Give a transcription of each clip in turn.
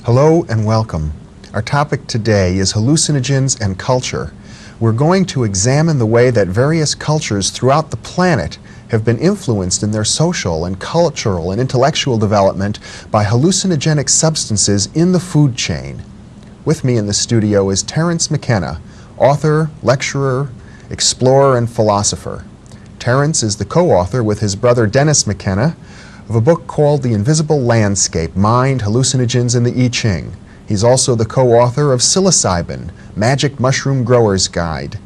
Hello and welcome. Our topic today is hallucinogens and culture. We're going to examine the way that various cultures throughout the planet have been influenced in their social and cultural and intellectual development by hallucinogenic substances in the food chain. With me in the studio is Terence McKenna, author, lecturer, explorer, and philosopher. Terence is the co-author with his brother Dennis McKenna of a book called The Invisible Landscape, Mind, Hallucinogens, and the I Ching. He's also the co-author of Psilocybin, Magic Mushroom Grower's Guide.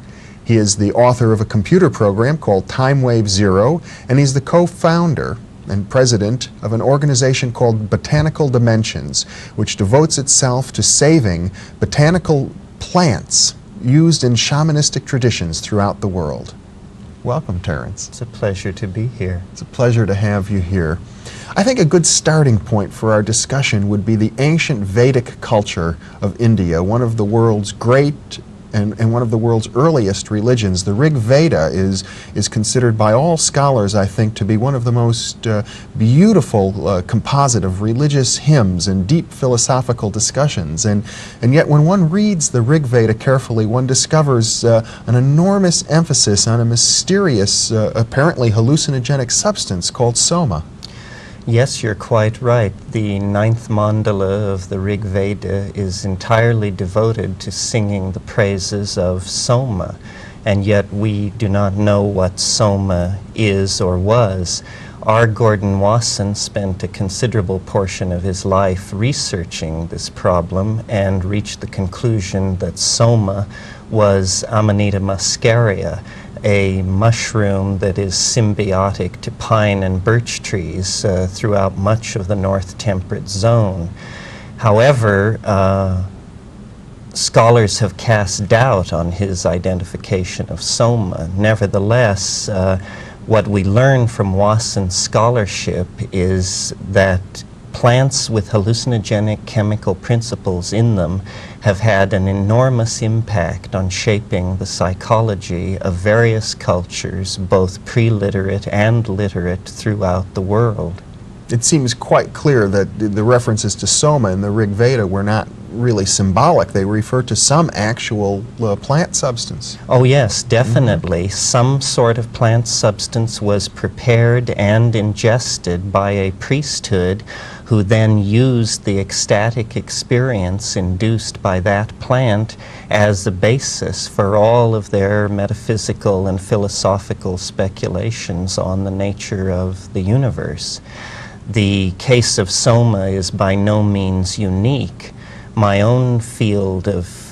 He is the author of a computer program called Time Wave Zero, and he's the co-founder and president of an organization called Botanical Dimensions, which devotes itself to saving botanical plants used in shamanistic traditions throughout the world. Welcome, Terence. It's a pleasure to be here. It's a pleasure to have you here. I think a good starting point for our discussion would be the ancient Vedic culture of India, one of the world's great and one of the world's earliest religions. The Rig Veda is considered by all scholars, I think, to be one of the most beautiful composite of religious hymns and deep philosophical discussions. And yet when one reads the Rig Veda carefully, one discovers an enormous emphasis on a mysterious, apparently hallucinogenic substance called soma. Yes, you're quite right. The ninth mandala of the Rig Veda is entirely devoted to singing the praises of soma, and yet we do not know what soma is or was. R. Gordon Wasson spent a considerable portion of his life researching this problem and reached the conclusion that soma was Amanita muscaria, a mushroom that is symbiotic to pine and birch trees throughout much of the North Temperate Zone. However, scholars have cast doubt on his identification of soma. Nevertheless, what we learn from Wasson's scholarship is that plants with hallucinogenic chemical principles in them have had an enormous impact on shaping the psychology of various cultures, both pre-literate and literate, throughout the world. It seems quite clear that the references to soma in the Rig Veda were not really symbolic. They refer to some actual plant substance. Oh yes, definitely. Some sort of plant substance was prepared and ingested by a priesthood who then used the ecstatic experience induced by that plant as the basis for all of their metaphysical and philosophical speculations on the nature of the universe. The case of soma is by no means unique. My own field of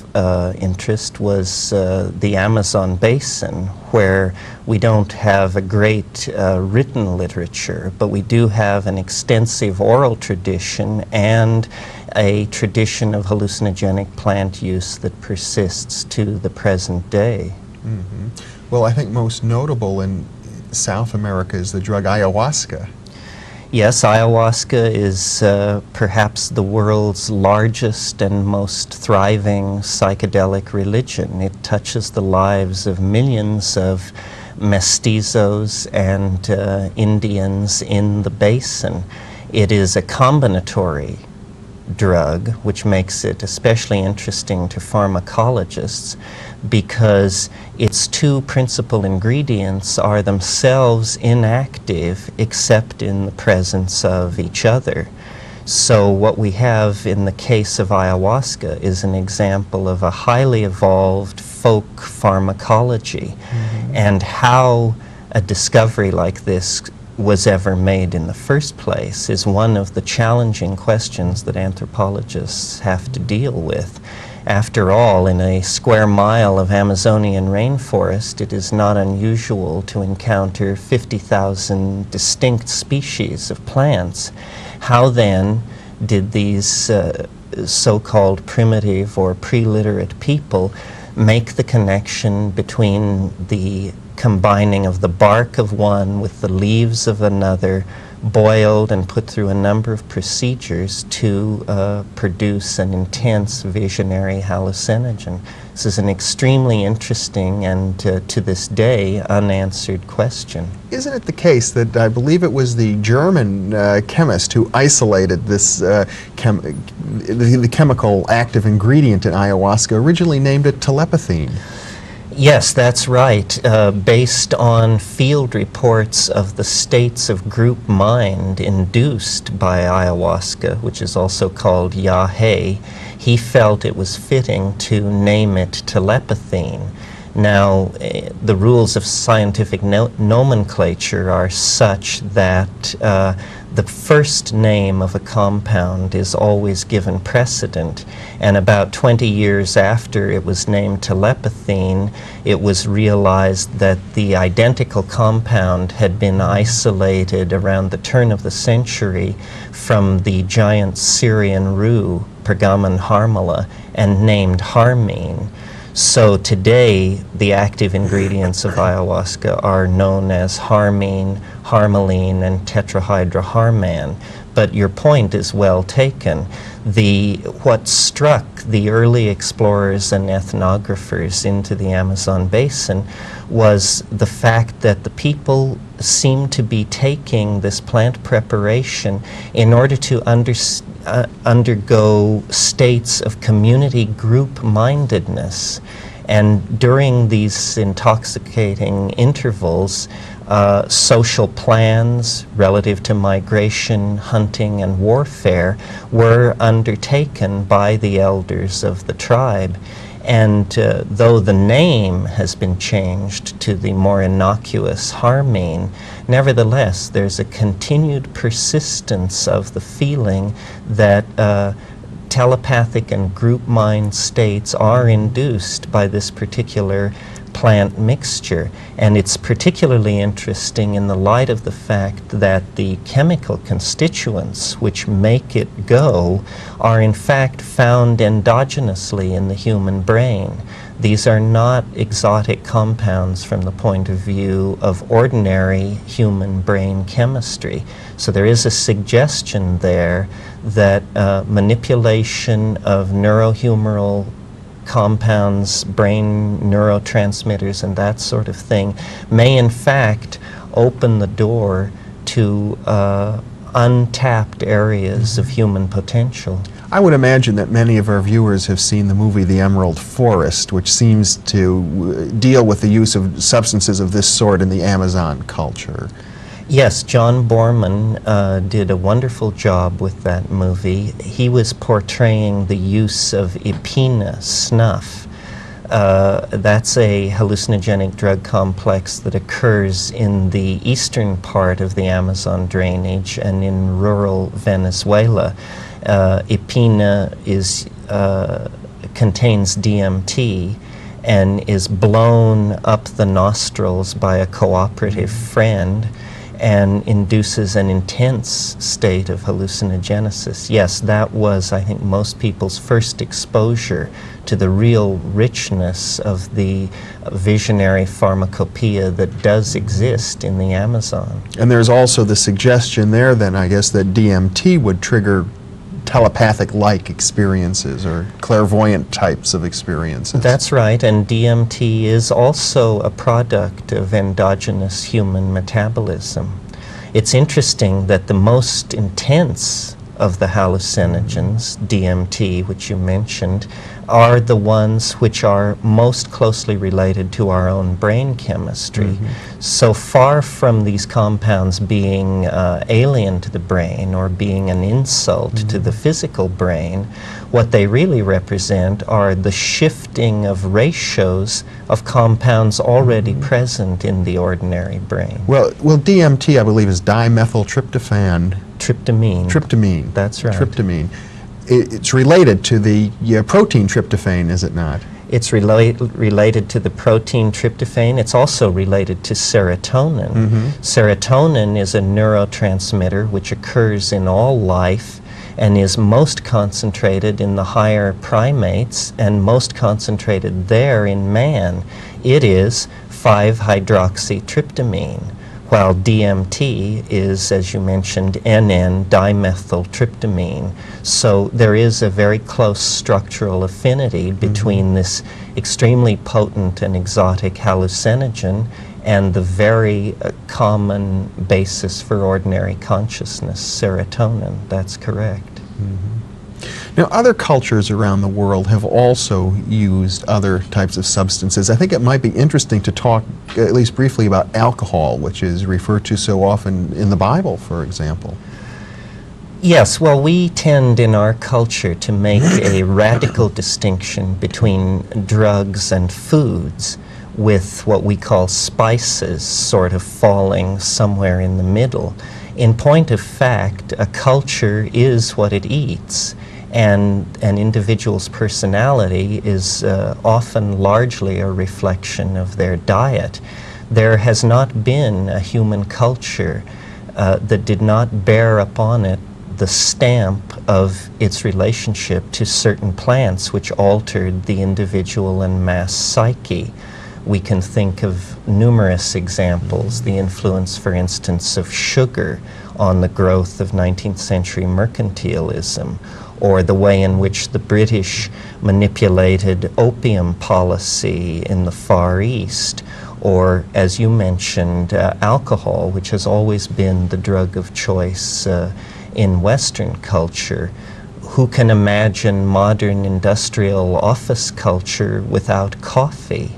interest was the Amazon basin, where we don't have a great written literature, but we do have an extensive oral tradition and a tradition of hallucinogenic plant use that persists to the present day. Mm-hmm. Well, I think most notable in South America is the drug ayahuasca. Yes, ayahuasca is perhaps the world's largest and most thriving psychedelic religion. It touches the lives of millions of mestizos and Indians in the basin. It is a combinatory drug, which makes it especially interesting to pharmacologists because its two principal ingredients are themselves inactive except in the presence of each other. So what we have in the case of ayahuasca is an example of a highly evolved folk pharmacology. Mm-hmm. And how a discovery like this was ever made in the first place is one of the challenging questions that anthropologists have to deal with. After all, in a square mile of Amazonian rainforest, it is not unusual to encounter 50,000 distinct species of plants. How then did these so-called primitive or pre-literate people make the connection between the combining of the bark of one with the leaves of another boiled and put through a number of procedures to produce an intense visionary hallucinogen. This is an extremely interesting and, to this day, unanswered question. Isn't it the case that I believe it was the German chemist who isolated this the chemical active ingredient in ayahuasca, originally named it telepathine? Yes, that's right. Based on field reports of the states of group mind induced by ayahuasca, which is also called yahe, he felt it was fitting to name it telepathine. Now, the rules of scientific nomenclature are such that the first name of a compound is always given precedent, and about 20 years after it was named telepathine, it was realized that the identical compound had been isolated around the turn of the century from the giant Syrian rue, Pergamon harmala, and named harmine. So today, the active ingredients of ayahuasca are known as harmine, harmaline, and tetrahydroharman. But your point is well taken. What struck the early explorers and ethnographers into the Amazon basin was the fact that the people seemed to be taking this plant preparation in order to undergo states of community group-mindedness. And during these intoxicating intervals, social plans relative to migration, hunting, and warfare were undertaken by the elders of the tribe. And though the name has been changed to the more innocuous harmine, nevertheless, there's a continued persistence of the feeling that telepathic and group mind states are induced by this particular plant mixture. And it's particularly interesting in the light of the fact that the chemical constituents which make it go are in fact found endogenously in the human brain. These are not exotic compounds from the point of view of ordinary human brain chemistry. So there is a suggestion there that manipulation of neurohumoral compounds, brain neurotransmitters, and that sort of thing may in fact open the door to untapped areas of human potential. I would imagine that many of our viewers have seen the movie The Emerald Forest, which seems to deal with the use of substances of this sort in the Amazon culture. Yes, John Borman did a wonderful job with that movie. He was portraying the use of epina, snuff. That's a hallucinogenic drug complex that occurs in the eastern part of the Amazon drainage and in rural Venezuela. Epina contains DMT and is blown up the nostrils by a cooperative friend and induces an intense state of hallucinogenesis. Yes, that was, I think, most people's first exposure to the real richness of the visionary pharmacopoeia that does exist in the Amazon. And there's also the suggestion there, then, I guess, that DMT would trigger telepathic-like experiences or clairvoyant types of experiences. That's right, and DMT is also a product of endogenous human metabolism. It's interesting that the most intense of the hallucinogens, DMT, which you mentioned, are the ones which are most closely related to our own brain chemistry. So far from these compounds being alien to the brain or being an insult to the physical brain, what they really represent are the shifting of ratios of compounds already present in the ordinary brain. Well, DMT, I believe, is dimethyltryptophan. Tryptamine. That's right. Tryptamine. It's related to the protein tryptophan, is it not? It's related to the protein tryptophan. It's also related to serotonin. Serotonin is a neurotransmitter which occurs in all life and is most concentrated in the higher primates and most concentrated there in man. It is 5-hydroxytryptamine, while DMT is, as you mentioned, N,N-dimethyltryptamine. So there is a very close structural affinity between this extremely potent and exotic hallucinogen and the very common basis for ordinary consciousness, serotonin. That's correct. Now, other cultures around the world have also used other types of substances. I think it might be interesting to talk, at least briefly, about alcohol, which is referred to so often in the Bible, for example. Yes, well, we tend in our culture to make a radical distinction between drugs and foods, with what we call spices sort of falling somewhere in the middle. In point of fact, a culture is what it eats, and an individual's personality is often largely a reflection of their diet. There has not been a human culture that did not bear upon it the stamp of its relationship to certain plants which altered the individual and mass psyche. We can think of numerous examples, the influence, for instance, of sugar on the growth of 19th century mercantilism, or the way in which the British manipulated opium policy in the Far East, or, as you mentioned, alcohol, which has always been the drug of choice in Western culture. Who can imagine modern industrial office culture without coffee?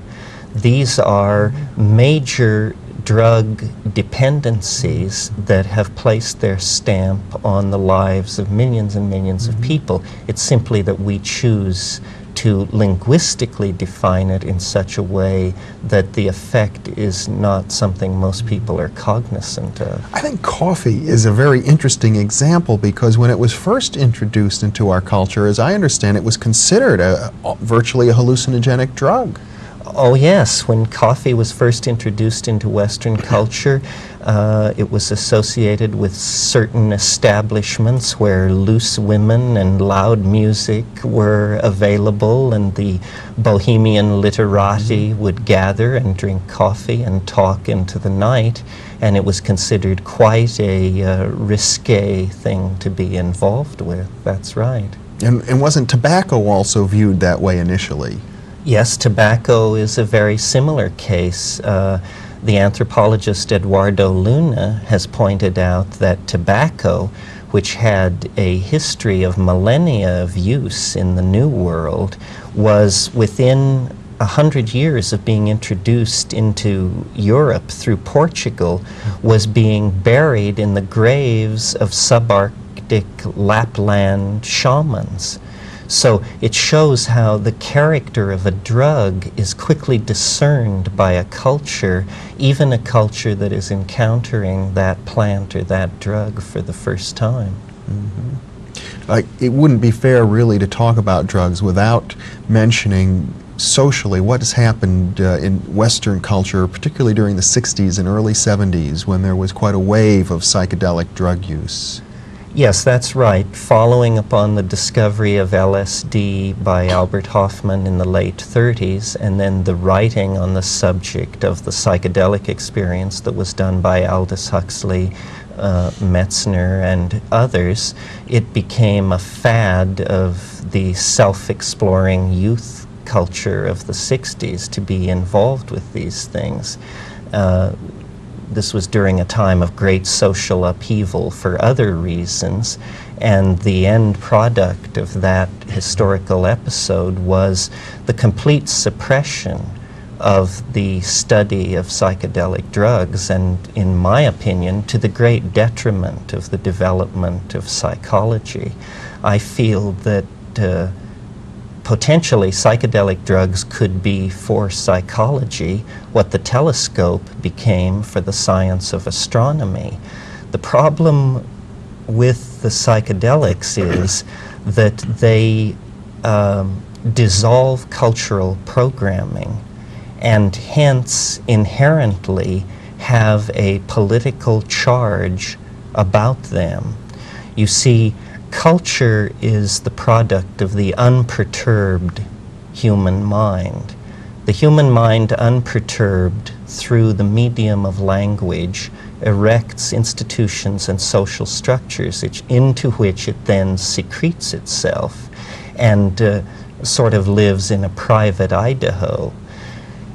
These are major drug dependencies that have placed their stamp on the lives of millions and millions of people. It's simply that we choose to linguistically define it in such a way that the effect is not something most people are cognizant of. I think coffee is a very interesting example because when it was first introduced into our culture, as I understand it, was considered virtually a hallucinogenic drug. Oh yes, when coffee was first introduced into Western culture, it was associated with certain establishments where loose women and loud music were available, and the bohemian literati would gather and drink coffee and talk into the night, and it was considered quite a risque thing to be involved with. That's right. And wasn't tobacco also viewed that way initially? Yes, tobacco is a very similar case. The anthropologist Eduardo Luna has pointed out that tobacco, which had a history of millennia of use in the New World, was within 100 years of being introduced into Europe through Portugal, was being buried in the graves of subarctic Lapland shamans. So it shows how the character of a drug is quickly discerned by a culture, even a culture that is encountering that plant or that drug for the first time. It wouldn't be fair really to talk about drugs without mentioning socially what has happened in Western culture, particularly during the 60s and early 70s when there was quite a wave of psychedelic drug use. Yes, that's right. Following upon the discovery of LSD by Albert Hofmann in the late 30s, and then the writing on the subject of the psychedelic experience that was done by Aldous Huxley, Metzner, and others, it became a fad of the self-exploring youth culture of the 60s to be involved with these things. This was during a time of great social upheaval for other reasons, and the end product of that historical episode was the complete suppression of the study of psychedelic drugs, and in my opinion, to the great detriment of the development of psychology. I feel that potentially psychedelic drugs could be for psychology what the telescope became for the science of astronomy. The problem with the psychedelics is that they dissolve cultural programming and hence inherently have a political charge about them. You see, culture is the product of the unperturbed human mind. The human mind, unperturbed through the medium of language, erects institutions and social structures into which it then secretes itself and sort of lives in a private Idaho.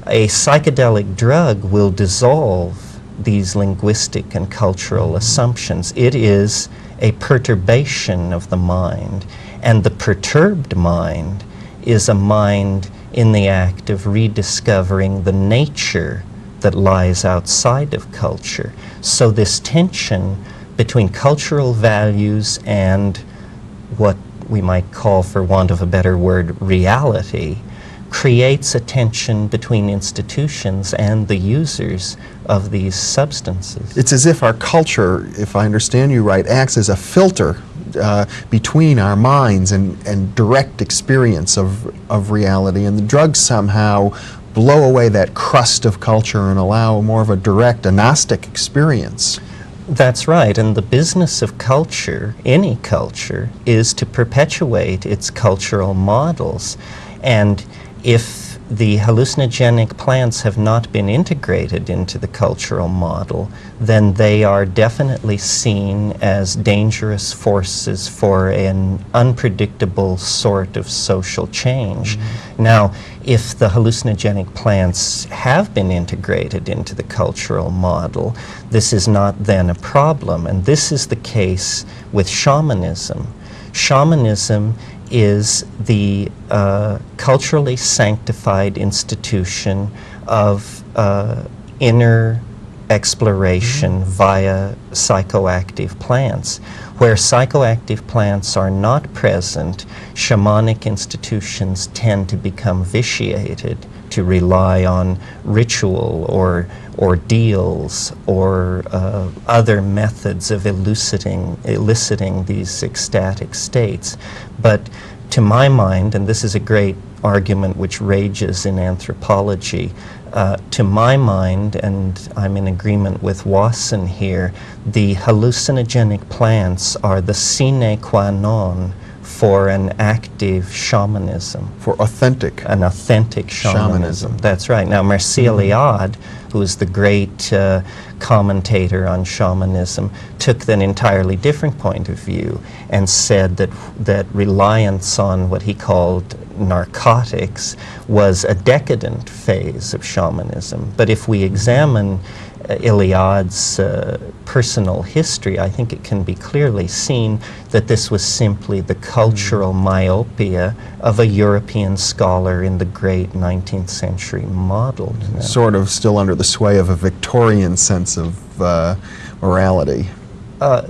A psychedelic drug will dissolve these linguistic and cultural assumptions. It is a perturbation of the mind, and the perturbed mind is a mind in the act of rediscovering the nature that lies outside of culture. So this tension between cultural values and what we might call, for want of a better word, reality, creates a tension between institutions and the users of these substances. It's as if our culture, if I understand you right, acts as a filter between our minds and direct experience of reality, and the drugs somehow blow away that crust of culture and allow more of a direct, a Gnostic experience. That's right, and the business of culture, any culture, is to perpetuate its cultural models. And if the hallucinogenic plants have not been integrated into the cultural model, then they are definitely seen as dangerous forces for an unpredictable sort of social change. Now, if the hallucinogenic plants have been integrated into the cultural model, this is not then a problem, and this is the case with shamanism. Shamanism is the culturally sanctified institution of inner exploration via psychoactive plants. Where psychoactive plants are not present, shamanic institutions tend to become vitiated, to rely on ritual or ordeals or other methods of eliciting these ecstatic states. But to my mind, and this is a great argument which rages in anthropology, to my mind, and I'm in agreement with Wasson here, the hallucinogenic plants are the sine qua non for an active shamanism. For authentic. An authentic shamanism. That's right. Now, Mircea Eliade, who is the great commentator on shamanism, took an entirely different point of view and said that reliance on what he called narcotics was a decadent phase of shamanism. But if we examine Eliade's personal history, I think it can be clearly seen that this was simply the cultural myopia of a European scholar in the great 19th century model. Sort of still under the sway of a Victorian sense of morality.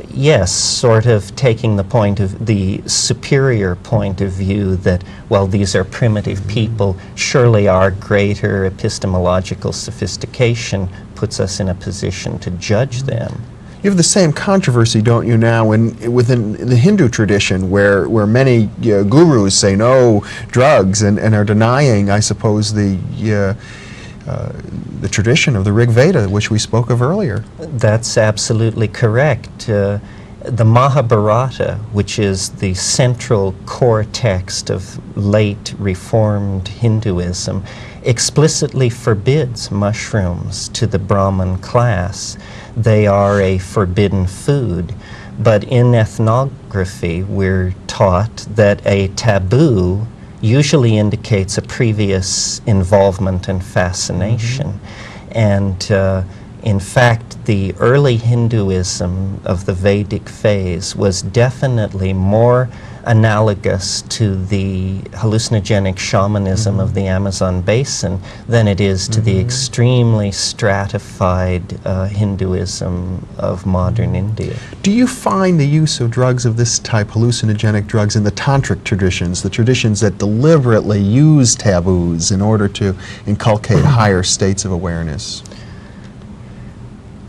Yes, sort of taking the superior point of view that, well, these are primitive people, surely our greater epistemological sophistication puts us in a position to judge them. You have the same controversy, don't you, now within the Hindu tradition, where many gurus say no drugs and are denying, I suppose, the tradition of the Rig Veda, which we spoke of earlier. That's absolutely correct. The Mahabharata, which is the central core text of late Reformed Hinduism, explicitly forbids mushrooms to the Brahmin class. They are a forbidden food. But in ethnography, we're taught that a taboo usually indicates a previous involvement and fascination. And in fact, the early Hinduism of the Vedic phase was definitely more analogous to the hallucinogenic shamanism of the Amazon basin than it is to the extremely stratified Hinduism of modern India. Do you find the use of drugs of this type, hallucinogenic drugs, in the tantric traditions, the traditions that deliberately use taboos in order to inculcate higher states of awareness?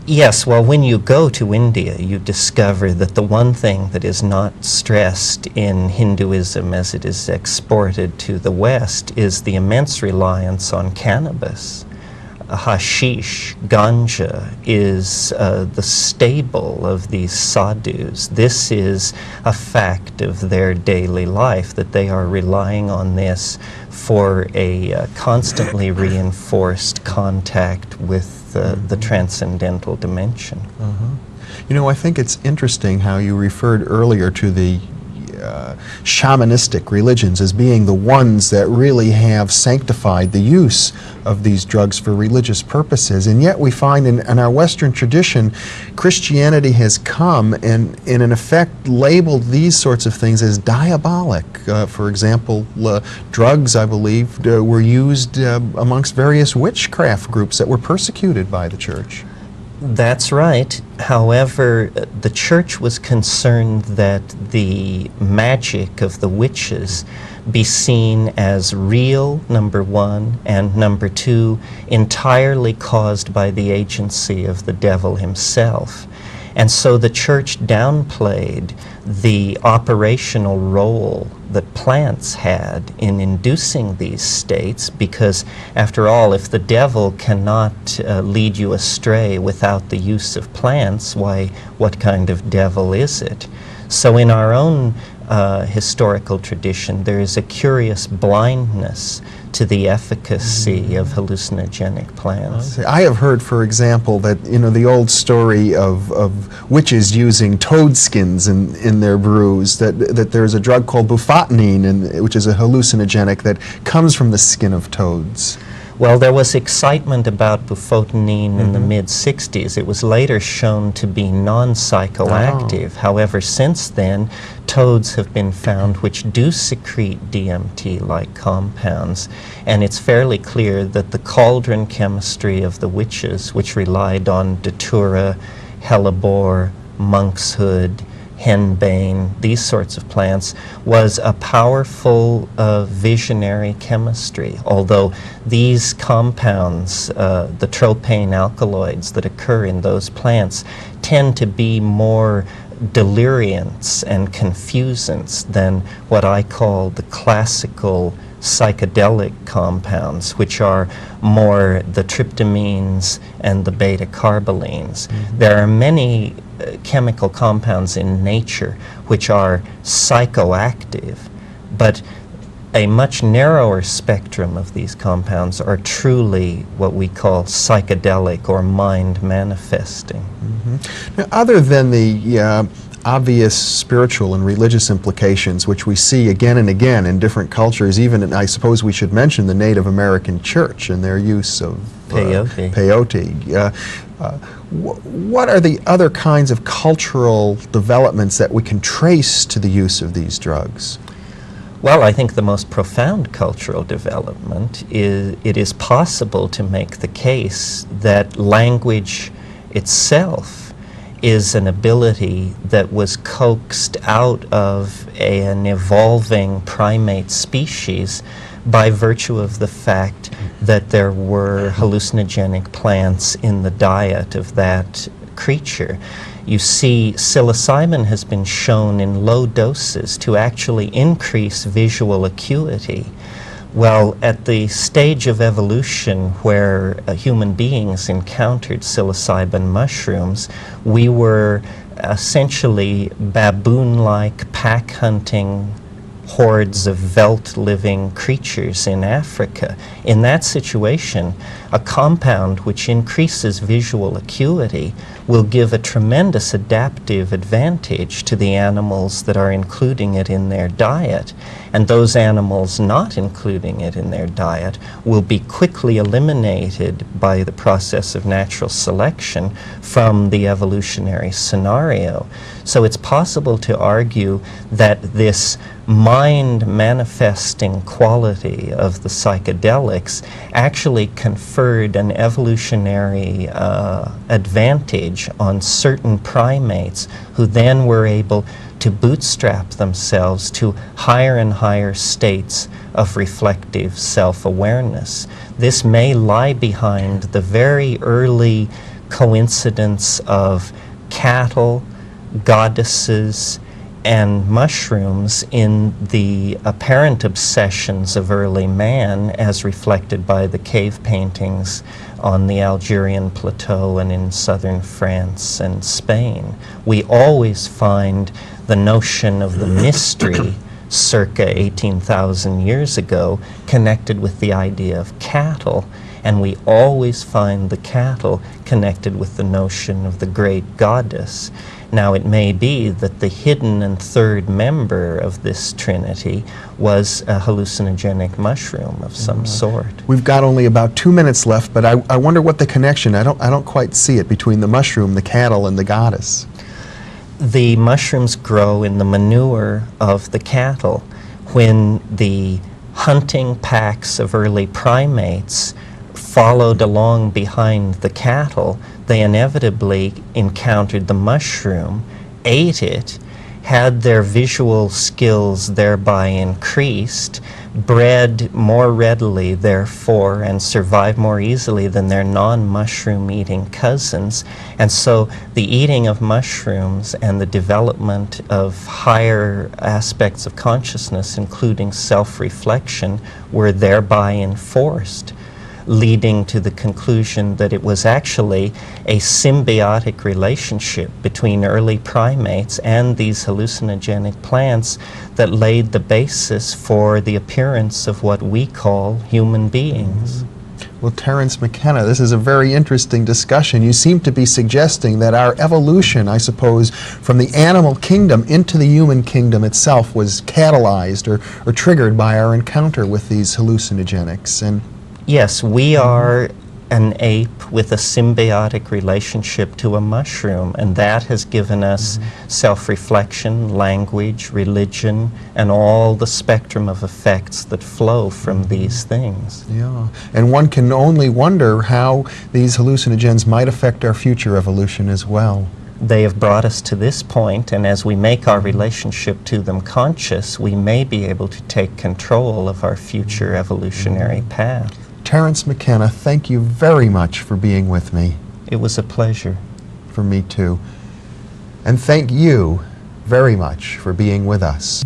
Yes, well, when you go to India, you discover that the one thing that is not stressed in Hinduism as it is exported to the West is the immense reliance on cannabis. hashish, ganja, is the stable of these sadhus. This is a fact of their daily life, that they are relying on this for a constantly reinforced contact with the transcendental dimension. You know, I think it's interesting how you referred earlier to the shamanistic religions as being the ones that really have sanctified the use of these drugs for religious purposes. And yet we find in our Western tradition, Christianity has come and in effect labeled these sorts of things as diabolic. For example, drugs, I believe, were used amongst various witchcraft groups that were persecuted by the church. That's right. However, the church was concerned that the magic of the witches be seen as real, number one, and number two, entirely caused by the agency of the devil himself. And so the church downplayed the operational role that plants had in inducing these states, because after all, if the devil cannot lead you astray without the use of plants, why, what kind of devil is it? So in our own historical tradition, there is a curious blindness to the efficacy of hallucinogenic plants. I have heard, for example, that the old story of witches using toad skins in their brews, that there's a drug called bufotenine, which is a hallucinogenic that comes from the skin of toads. Well, there was excitement about bufotenine in the mid-60s. It was later shown to be non-psychoactive. However, since then, toads have been found which do secrete DMT-like compounds, and it's fairly clear that the cauldron chemistry of the witches, which relied on datura, hellebore, monkshood, henbane, these sorts of plants, was a powerful visionary chemistry. Although these compounds, the tropane alkaloids that occur in those plants, tend to be more deliriants and confusants than what I call the classical psychedelic compounds, which are more the tryptamines and the beta-carbolines. There are many chemical compounds in nature which are psychoactive, but a much narrower spectrum of these compounds are truly what we call psychedelic or mind manifesting. Now, other than the obvious spiritual and religious implications, which we see again and again in different cultures, even I suppose we should mention the Native American church and their use of peyote. What are the other kinds of cultural developments that we can trace to the use of these drugs? Well, I think the most profound cultural development is it is possible to make the case that language itself is an ability that was coaxed out of an evolving primate species by virtue of the fact that there were hallucinogenic plants in the diet of that creature. You see, psilocybin has been shown in low doses to actually increase visual acuity. Well, at the stage of evolution where human beings encountered psilocybin mushrooms, we were essentially baboon-like pack-hunting hordes of veldt-living creatures in Africa. In that situation, a compound which increases visual acuity will give a tremendous adaptive advantage to the animals that are including it in their diet, and those animals not including it in their diet will be quickly eliminated by the process of natural selection from the evolutionary scenario. So it's possible to argue that this mind-manifesting quality of the psychedelics actually conferred an evolutionary advantage on certain primates who then were able to bootstrap themselves to higher and higher states of reflective self-awareness. This may lie behind the very early coincidence of cattle, goddesses, and mushrooms in the apparent obsessions of early man as reflected by the cave paintings on the Algerian plateau and in southern France and Spain. We always find the notion of the mystery circa 18,000 years ago connected with the idea of cattle, and we always find the cattle connected with the notion of the great goddess. Now, it may be that the hidden and third member of this trinity was a hallucinogenic mushroom of some sort. We've got only about 2 minutes left, but I wonder what the connection, I don't quite see it, between the mushroom, the cattle, and the goddess. The mushrooms grow in the manure of the cattle. When the hunting packs of early primates followed along behind the cattle, they inevitably encountered the mushroom, ate it, had their visual skills thereby increased, bred more readily, therefore, and survived more easily than their non-mushroom eating cousins. And so the eating of mushrooms and the development of higher aspects of consciousness, including self-reflection, were thereby enforced, leading to the conclusion that it was actually a symbiotic relationship between early primates and these hallucinogenic plants that laid the basis for the appearance of what we call human beings. Well, Terence McKenna, this is a very interesting discussion. You seem to be suggesting that our evolution, I suppose, from the animal kingdom into the human kingdom itself was catalyzed or triggered by our encounter with these hallucinogenics. And yes, we are an ape with a symbiotic relationship to a mushroom, and that has given us self-reflection, language, religion, and all the spectrum of effects that flow from these things. yeah, and one can only wonder how these hallucinogens might affect our future evolution as well. They have brought us to this point, and as we make our relationship to them conscious, we may be able to take control of our future evolutionary path. Terence McKenna, thank you very much for being with me. It was a pleasure. For me too. And thank you very much for being with us.